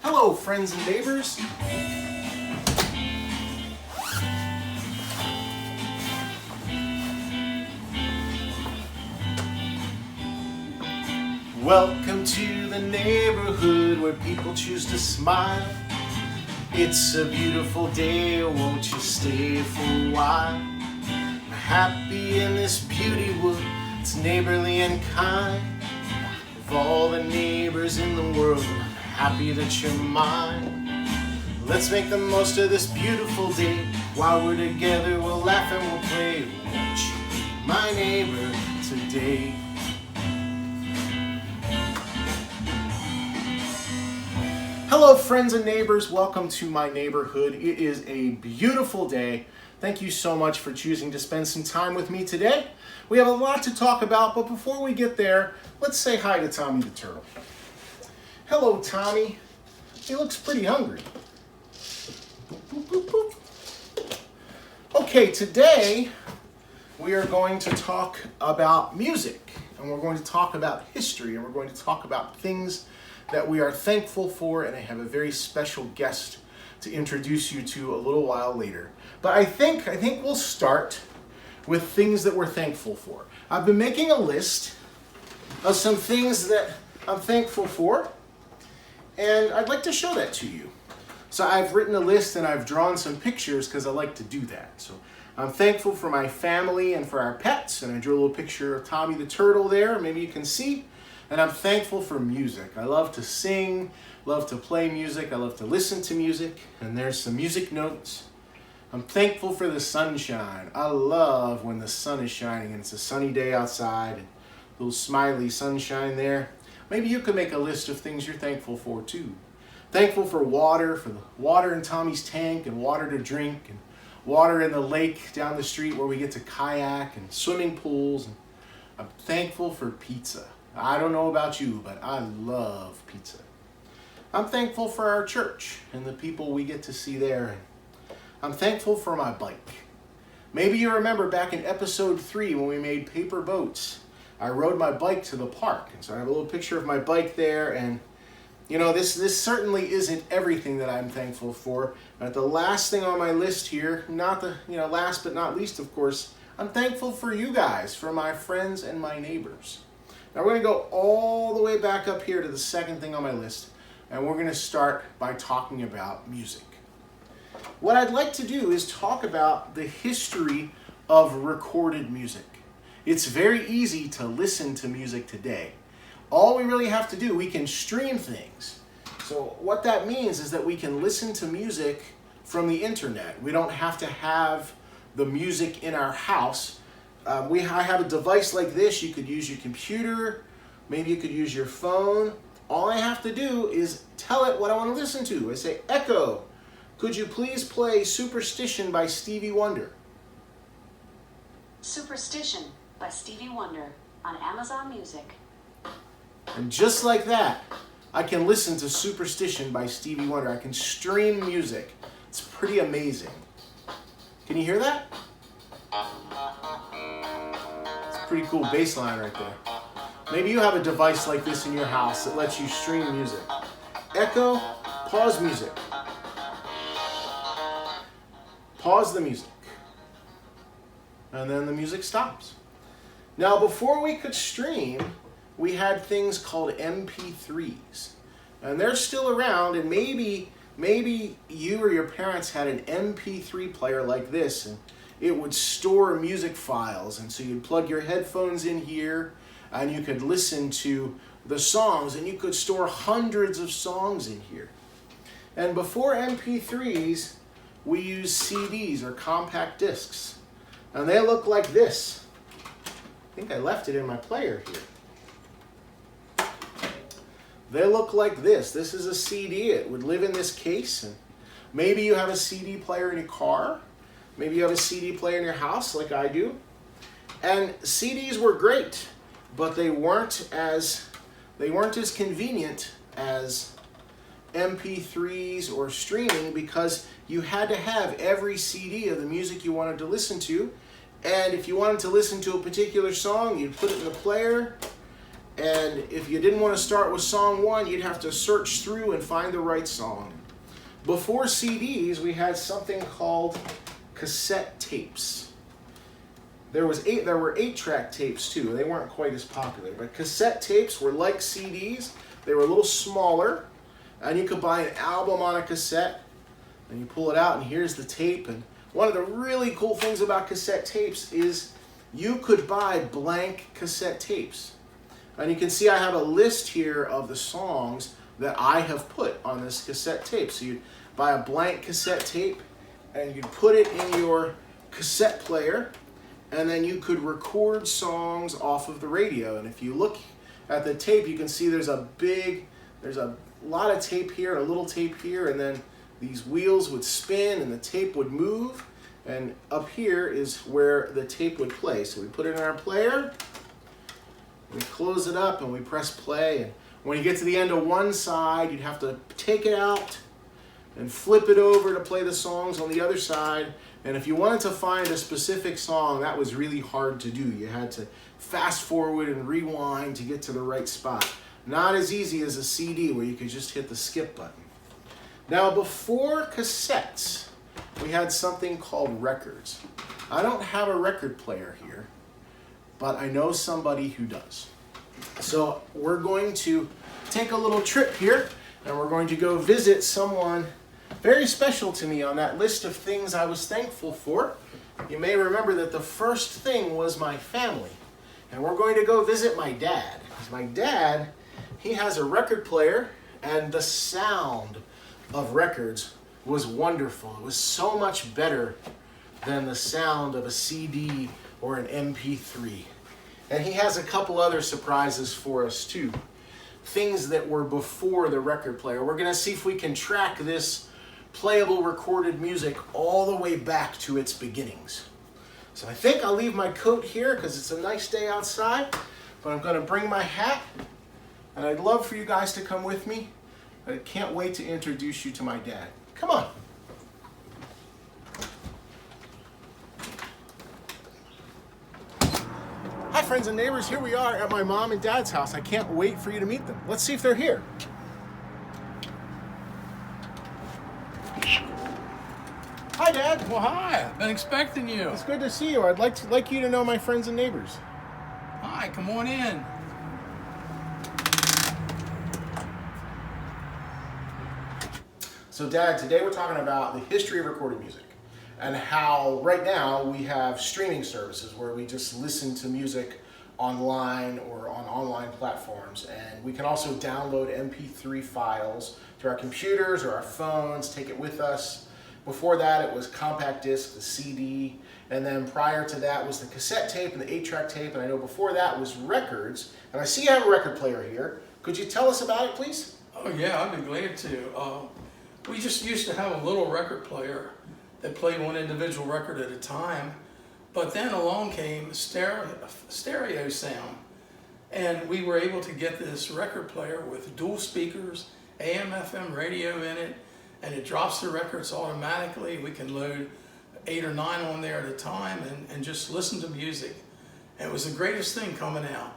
Hello, friends and neighbors. Welcome to the neighborhood where people choose to smile. It's a beautiful day, won't you stay for a while? I'm happy in this beauty wood, it's neighborly and kind. Of all the neighbors in the world, I'm happy that you're mine. Let's make the most of this beautiful day. While we're together, we'll laugh and we'll play. Won't you be my neighbor today? Hello, friends and neighbors. Welcome to my neighborhood. It is a beautiful day. Thank you so much for choosing to spend some time with me today. We have a lot to talk about, but before we get there, let's say hi to Tommy the turtle. Hello, Tommy. He looks pretty hungry. Boop, boop, boop, boop. Okay, today we are going to talk about music, and we're going to talk about history, and we're going to talk about things that we are thankful for, and I have a very special guest to introduce you to a little while later. But I think we'll start with things that we're thankful for. I've been making a list of some things that I'm thankful for, and I'd like to show that to you. So I've written a list and I've drawn some pictures because I like to do that. So I'm thankful for my family and for our pets, and I drew a little picture of Tommy the turtle there, maybe you can see. And I'm thankful for music. I love to sing, love to play music, I love to listen to music, and there's some music notes. I'm thankful for the sunshine. I love when the sun is shining and it's a sunny day outside, and a little smiley sunshine there. Maybe you could make a list of things you're thankful for too. Thankful for the water in Tommy's tank, and water to drink, and water in the lake down the street where we get to kayak, and swimming pools. And I'm thankful for pizza. I don't know about you, but I love pizza. I'm thankful for our church and the people we get to see there. I'm thankful for my bike. Maybe you remember back in episode 3 when we made paper boats, I rode my bike to the park. And so I have a little picture of my bike there, and you know, this certainly isn't everything that I'm thankful for. But the last thing on my list here, not the last but not least, of course, I'm thankful for you guys, for my friends and my neighbors. Now we're going to go all the way back up here to the second thing on my list, and we're going to start by talking about music. What I'd like to do is talk about the history of recorded music. It's very easy to listen to music today. All we really have to do, we can stream things. So what that means is that we can listen to music from the internet. We don't have to have the music in our house. I have a device like this. You could use your computer, maybe you could use your phone. All I have to do is tell it what I want to listen to. I say, Echo, could you please play Superstition by Stevie Wonder? Superstition by Stevie Wonder on Amazon Music. And just like that, I can listen to Superstition by Stevie Wonder. I can stream music. It's pretty amazing. Can you hear that? Pretty cool bass line right there. Maybe you have a device like this in your house that lets you stream music. Echo, pause music. Pause the music. And then the music stops. Now, before we could stream, we had things called MP3s. And they're still around, and maybe you or your parents had an MP3 player like this, and it would store music files, and so you'd plug your headphones in here and you could listen to the songs, and you could store hundreds of songs in here. And before MP3s, we used CDs or compact discs, and they look like this. I think I left it in my player here. They look like this. This is a CD. It would live in this case, and maybe you have a CD player in your car. Maybe you have a CD player in your house like I do. And CDs were great, but they weren't as convenient as MP3s or streaming, because you had to have every CD of the music you wanted to listen to. And if you wanted to listen to a particular song, you'd put it in the player, And if you didn't want to start with song 1, you'd have to search through and find the right song. Before CDs, we had something called cassette tapes. There were 8-track tapes too. They weren't quite as popular, but cassette tapes were like CDs. They were a little smaller, and you could buy an album on a cassette, and you pull it out, and here's the tape. And one of the really cool things about cassette tapes is you could buy blank cassette tapes. And you can see I have a list here of the songs that I have put on this cassette tape. So you buy a blank cassette tape, and you'd put it in your cassette player, and then you could record songs off of the radio. And if you look at the tape, you can see there's a lot of tape here, a little tape here, and then these wheels would spin and the tape would move, and up here is where the tape would play. So we put it in our player, we close it up, and we press play. And when you get to the end of one side, you'd have to take it out and flip it over to play the songs on the other side. And if you wanted to find a specific song, that was really hard to do. You had to fast forward and rewind to get to the right spot. Not as easy as a CD where you could just hit the skip button. Now, before cassettes, we had something called records. I don't have a record player here, but I know somebody who does. So we're going to take a little trip here, and we're going to go visit someone very special to me on that list of things I was thankful for. You may remember that the first thing was my family. And we're going to go visit my dad. Because my dad, he has a record player, and the sound of records was wonderful. It was so much better than the sound of a CD or an MP3. And he has a couple other surprises for us too. Things that were before the record player. We're going to see if we can track this playable recorded music all the way back to its beginnings. So I think I'll leave my coat here because it's a nice day outside, but I'm going to bring my hat, and I'd love for you guys to come with me. I can't wait to introduce you to my dad. Come on. Hi friends and neighbors, here we are at my mom and dad's house. I can't wait for you to meet them. Let's see if they're here. Hi, Dad. Well, hi. I've been expecting you. It's good to see you. I'd like you to know my friends and neighbors. Hi, come on in. So, Dad, today we're talking about the history of recorded music and how right now we have streaming services where we just listen to music online or on online platforms, and we can also download MP3 files to our computers or our phones, take it with us. Before that, it was compact disc, the CD, and then prior to that was the cassette tape and the 8-track tape, and I know before that was records. And I see you have a record player here. Could you tell us about it, please? Oh, yeah, I'd be glad to. We just used to have a little record player that played one individual record at a time, but then along came stereo sound, and we were able to get this record player with dual speakers, AM/FM radio in it, and it drops the records automatically. We can load 8 or 9 on there at a time and just listen to music. And it was the greatest thing coming out.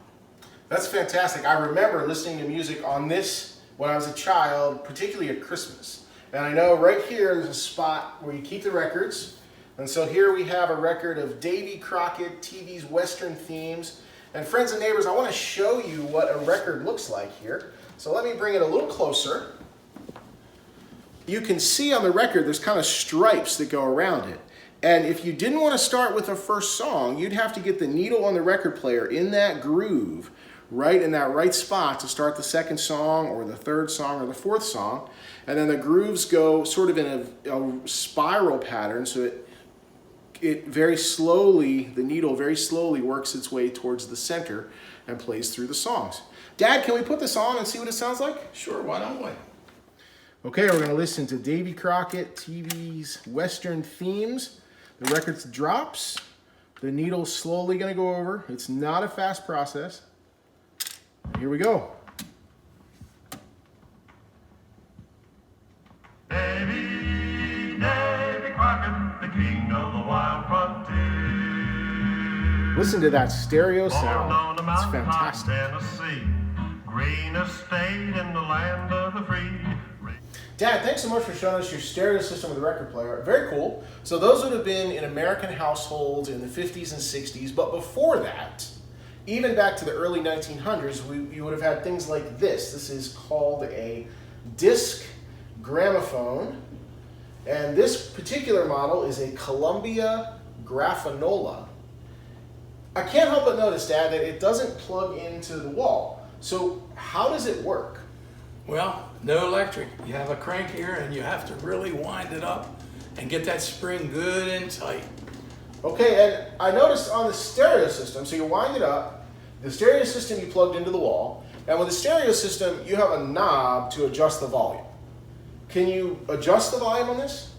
That's fantastic. I remember listening to music on this when I was a child, particularly at Christmas. And I know right here there's a spot where you keep the records. And so here we have a record of Davy Crockett, TV's Western themes. And friends and neighbors, I want to show you what a record looks like here. So let me bring it a little closer. You can see on the record there's kind of stripes that go around it. And if you didn't want to start with the first song, you'd have to get the needle on the record player in that groove, right in that right spot to start the second song or the third song or the fourth song. And then the grooves go sort of in a spiral pattern, so it very slowly, the needle very slowly works its way towards the center and plays through the songs. Dad, can we put this on and see what it sounds like? Sure, why don't we? Okay, we're going to listen to Davy Crockett, TV's Western themes. The record drops. The needle's slowly going to go over. It's not a fast process. Here we go. Davy Crockett, the king of the wild frontier. Listen to that stereo Born sound. on a It's mountain top fantastic. Tennessee. Green estate in the land of the free. Dad, thanks so much for showing us your stereo system with a record player. Very cool. So those would have been in American households in the 50s and 60s, but before that, even back to the early 1900s, you would have had things like this. This is called a disc gramophone, and this particular model is a Columbia Graphanola. I can't help but notice, Dad, that it doesn't plug into the wall. So how does it work? Well, no electric. You have a crank here and you have to really wind it up and get that spring good and tight. Okay, and I noticed on the stereo system, so you wind it up, the stereo system you plugged into the wall, and with the stereo system, you have a knob to adjust the volume. Can you adjust the volume on this?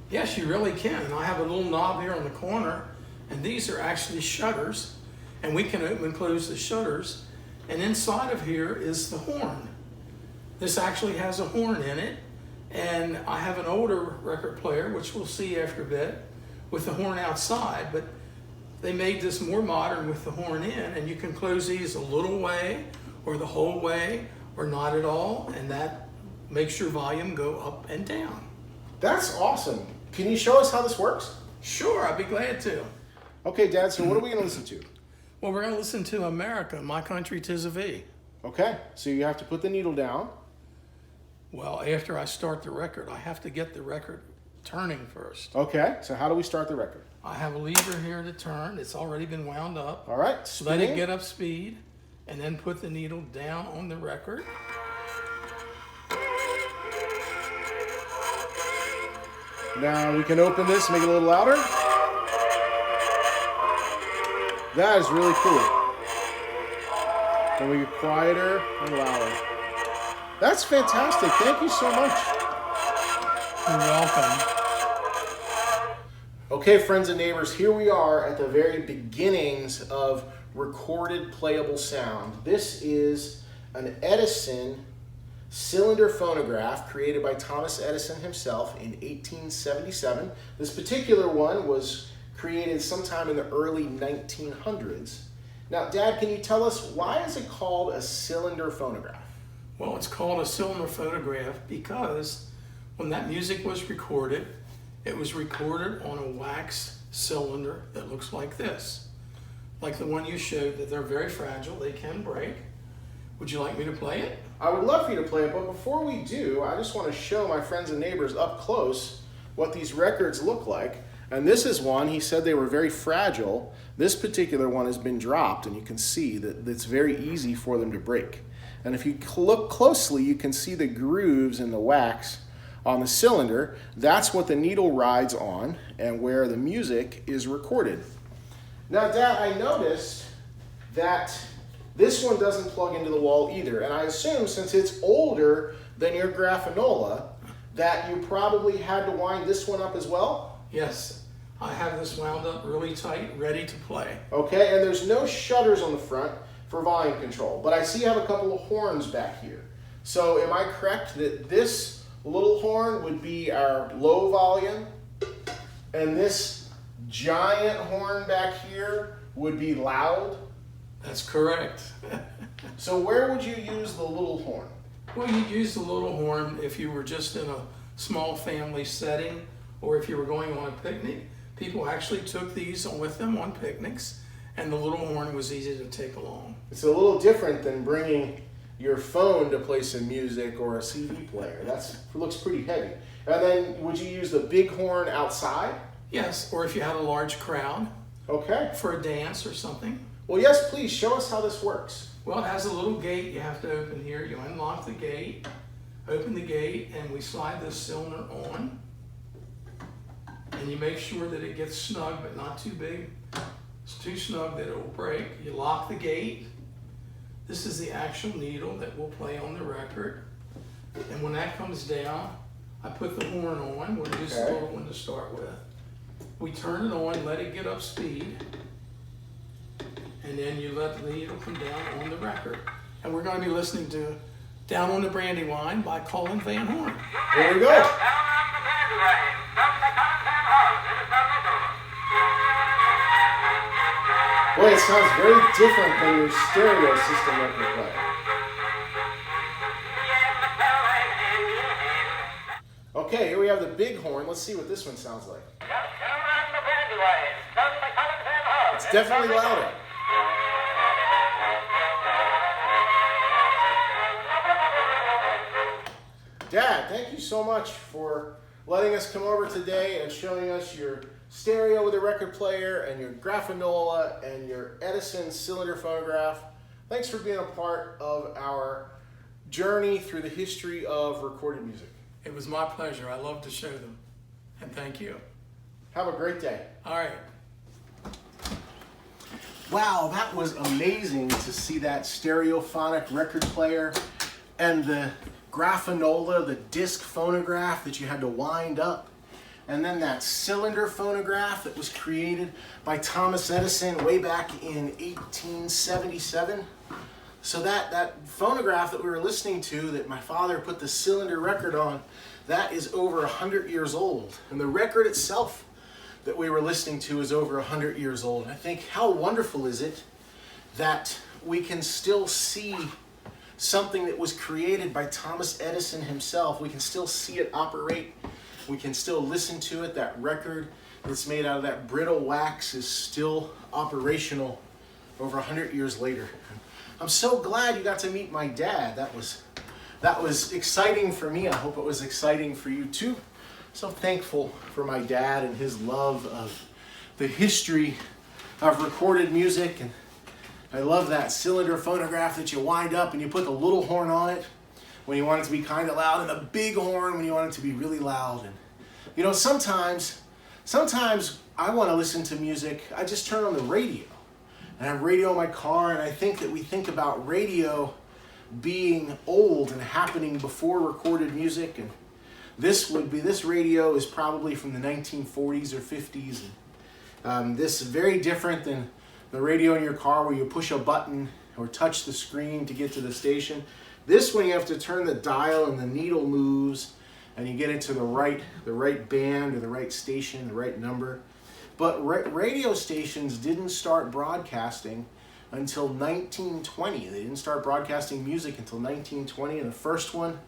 Yes, you really can. I have a little knob here on the corner, and these are actually shutters, and we can open and close the shutters, and inside of here is the horn. This actually has a horn in it, and I have an older record player, which we'll see after a bit, with the horn outside, but they made this more modern with the horn in, and you can close these a little way, or the whole way, or not at all, and that makes your volume go up and down. That's awesome. Can you show us how this works? Sure, I'd be glad to. Okay, Dad, so what are we going to listen to? Well, we're going to listen to America, My Country 'Tis of Thee. Okay, so you have to put the needle down. Well, after I start the record, I have to get the record turning first. Okay, so how do we start the record? I have a lever here to turn. It's already been wound up. All right, Let spinning. it get up speed, and then put the needle down on the record. Now we can open this, make it a little louder. That is really cool. Then we get quieter and louder. That's fantastic. Thank you so much. You're welcome. Okay, friends and neighbors, here we are at the very beginnings of recorded playable sound. This is an Edison cylinder phonograph created by Thomas Edison himself in 1877. This particular one was created sometime in the early 1900s. Now, Dad, can you tell us why is it called a cylinder phonograph? Well, it's called a cylinder phonograph because when that music was recorded, it was recorded on a wax cylinder that looks like this. Like the one you showed, that they're very fragile, they can break. Would you like me to play it? I would love for you to play it, but before we do, I just want to show my friends and neighbors up close what these records look like. And this is one, he said they were very fragile. This particular one has been dropped, and you can see that it's very easy for them to break. And if you look closely, you can see the grooves in the wax on the cylinder. That's what the needle rides on and where the music is recorded. Now, Dad, I noticed that this one doesn't plug into the wall either. And I assume since it's older than your Graphanola, that you probably had to wind this one up as well? Yes, I have this wound up really tight, ready to play. Okay, and there's no shutters on the front for volume control, but I see you have a couple of horns back here. So am I correct that this little horn would be our low volume, and this giant horn back here would be loud? That's correct. So where would you use the little horn? Well, you'd use the little horn if you were just in a small family setting, or if you were going on a picnic. People actually took these with them on picnics, and the little horn was easy to take along. It's a little different than bringing your phone to play some music or a CD player. That looks pretty heavy. And then would you use the big horn outside? Yes, or if you had a large crowd. Okay. For a dance or something. Well, yes, please show us how this works. Well, it has a little gate you have to open here. You unlock the gate, open the gate, and we slide this cylinder on. And you make sure that it gets snug, but not too big. It's too snug that it will break. You lock the gate. This is the actual needle that will play on the record. And when that comes down, I put the horn on. We'll use the little one to start with. We turn it on, let it get up speed. And then you let the needle come down on the record. And we're going to be listening to Down on the Brandywine by Colin Van Horn. Here we go. Boy, it sounds very different than your stereo system record player. Okay, here we have the big horn. Let's see what this one sounds like. It's definitely louder. Dad, thank you so much for letting us come over today and showing us your stereo with a record player and your Grafanola and your Edison cylinder phonograph. Thanks for being a part of our journey through the history of recorded music. It was my pleasure. I love to show them. And thank you. Have a great day. All right. Wow, that was amazing to see that stereophonic record player and the Grafanola, the disc phonograph that you had to wind up, and then that cylinder phonograph that was created by Thomas Edison way back in 1877. So that phonograph that we were listening to, that my father put the cylinder record on, that is over 100 years old. And the record itself that we were listening to is over 100 years old. And I think, how wonderful is it that we can still see something that was created by Thomas Edison himself. We can still see it operate. We can still listen to it. That record that's made out of that brittle wax is still operational over 100 years later. I'm so glad you got to meet my dad. That was exciting for me. I hope it was exciting for you too. So thankful for my dad and his love of the history of recorded music. And I love that cylinder phonograph that you wind up and you put the little horn on it when you want it to be kind of loud, and the big horn when you want it to be really loud. And you know, sometimes I want to listen to music. I just turn on the radio, and I have radio in my car, and I think that we think about radio being old and happening before recorded music. And this radio is probably from the 1940s or 50s. And this is very different than the radio in your car where you push a button or touch the screen to get to the station. This one you have to turn the dial and the needle moves and you get into the right band or the right station, the right number. But radio stations didn't start broadcasting until 1920. They didn't start broadcasting music until 1920, and the first one,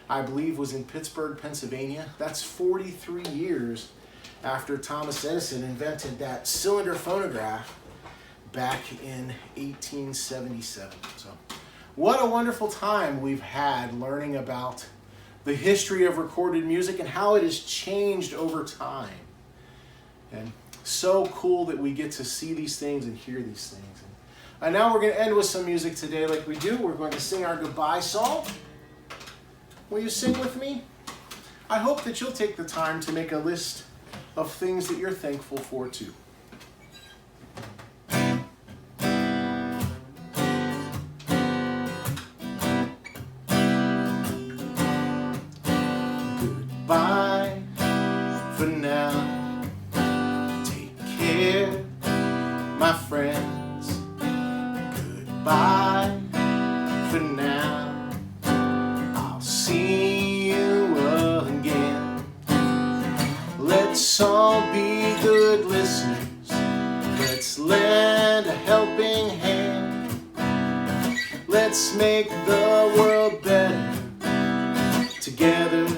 I believe, was in Pittsburgh, Pennsylvania. That's 43 years after Thomas Edison invented that cylinder phonograph back in 1877. So what a wonderful time we've had learning about the history of recorded music and how it has changed over time. And so cool that we get to see these things and hear these things. And now we're going to end with some music today like we do. We're going to sing our goodbye song. Will you sing with me? I hope that you'll take the time to make a list of things that you're thankful for too. Goodbye for now. Take care, my friends. Goodbye for now. I'll see you again. Let's all be good listeners. Let's lend a helping hand. Let's make the world better together.